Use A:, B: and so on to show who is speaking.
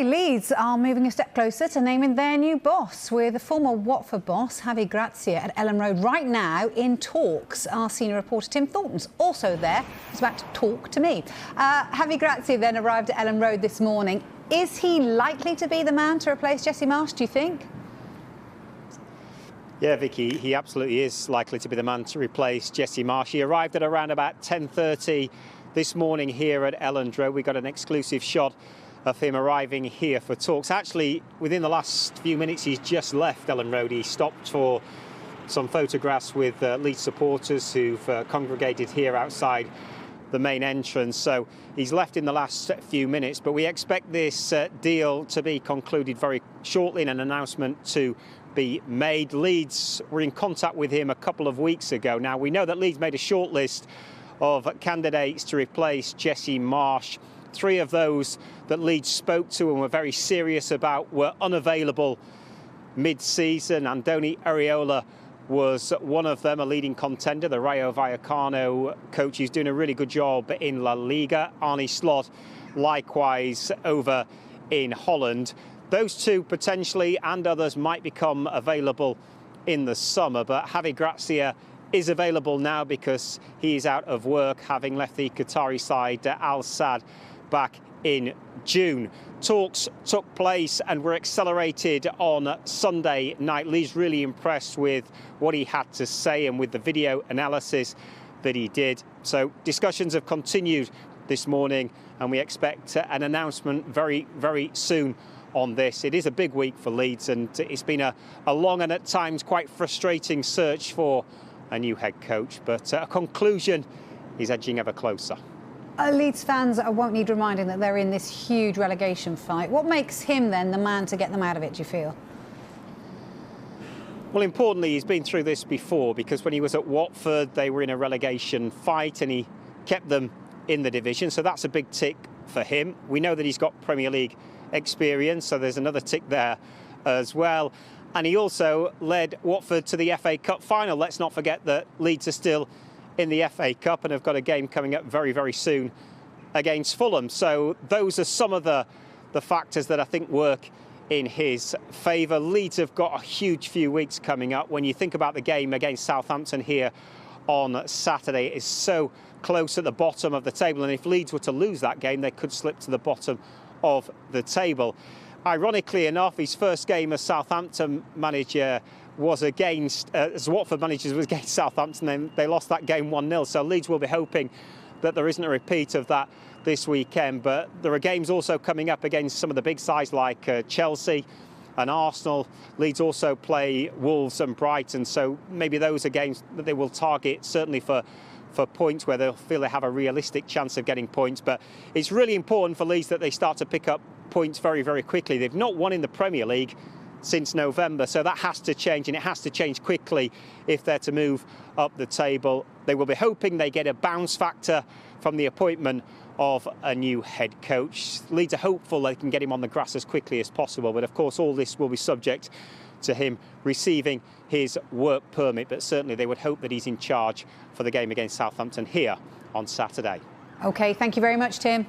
A: Leeds are moving a step closer to naming their new boss, with the former Watford boss, Javi Gracia, at Ellen Road right now in talks. Our senior reporter Tim Thornton's also there. He's about to talk to me. Javi Gracia then arrived at Ellen Road this morning. Is he likely to be the man to replace Jesse Marsch, do you think?
B: Yeah, Vicky, he absolutely is likely to be the man to replace Jesse Marsch. He arrived at around about 10:30 this morning here at Ellen Road. We got an exclusive shot of him arriving here for talks. Actually, within the last few minutes, he's just left Ellen Road. He stopped for some photographs with Leeds supporters who've congregated here outside the main entrance. So he's left in the last few minutes, but we expect this deal to be concluded very shortly and an announcement to be made. Leeds were in contact with him a couple of weeks ago. Now, we know that Leeds made a short list of candidates to replace Jesse Marsch. 3 of those that Leeds spoke to and were very serious about were unavailable mid-season. Andoni Iraola was one of them, a leading contender, the Rayo Vallecano coach. He's doing a really good job in La Liga. Arne Slot, likewise, over in Holland. Those 2 potentially, and others, might become available in the summer, but Javi Gracia is available now because he is out of work, having left the Qatari side Al Sadd back in June. Talks took place and were accelerated on Sunday night. Lee's really impressed with what he had to say and with the video analysis that he did. So discussions have continued this morning, and we expect an announcement very, very soon on this. It is a big week for Leeds, and it's been a long and at times quite frustrating search for a new head coach, but a conclusion is edging ever closer.
A: Leeds fans won't need reminding that they're in this huge relegation fight. What makes him then the man to get them out of it, do you feel?
B: Well, importantly, he's been through this before, because when he was at Watford, they were in a relegation fight and he kept them in the division. So that's a big tick for him. We know that he's got Premier League experience, so there's another tick there as well. And he also led Watford to the FA Cup final. Let's not forget that Leeds are still in the FA Cup and have got a game coming up very, very soon against Fulham. So those are some of the factors that I think work in his favour. Leeds have got a huge few weeks coming up. When you think about the game against Southampton here on Saturday, it is so close at the bottom of the table. And if Leeds were to lose that game, they could slip to the bottom of the table. Ironically enough, his first game as Southampton manager was against, as Watford managers, was against Southampton, and they lost that game 1-0. So Leeds will be hoping that there isn't a repeat of that this weekend. But there are games also coming up against some of the big sides like Chelsea and Arsenal. Leeds also play Wolves and Brighton. So maybe those are games that they will target, certainly for points, where they'll feel they have a realistic chance of getting points. But it's really important for Leeds that they start to pick up points very, very quickly. They've not won in the Premier League since November, so that has to change, and it has to change quickly if they're to move up the table. They will be hoping they get a bounce factor from the appointment of a new head coach. Leeds are hopeful they can get him on the grass as quickly as possible, but of course all this will be subject to him receiving his work permit. But certainly they would hope that he's in charge for the game against Southampton here on Saturday.
A: OK, thank you very much, Tim.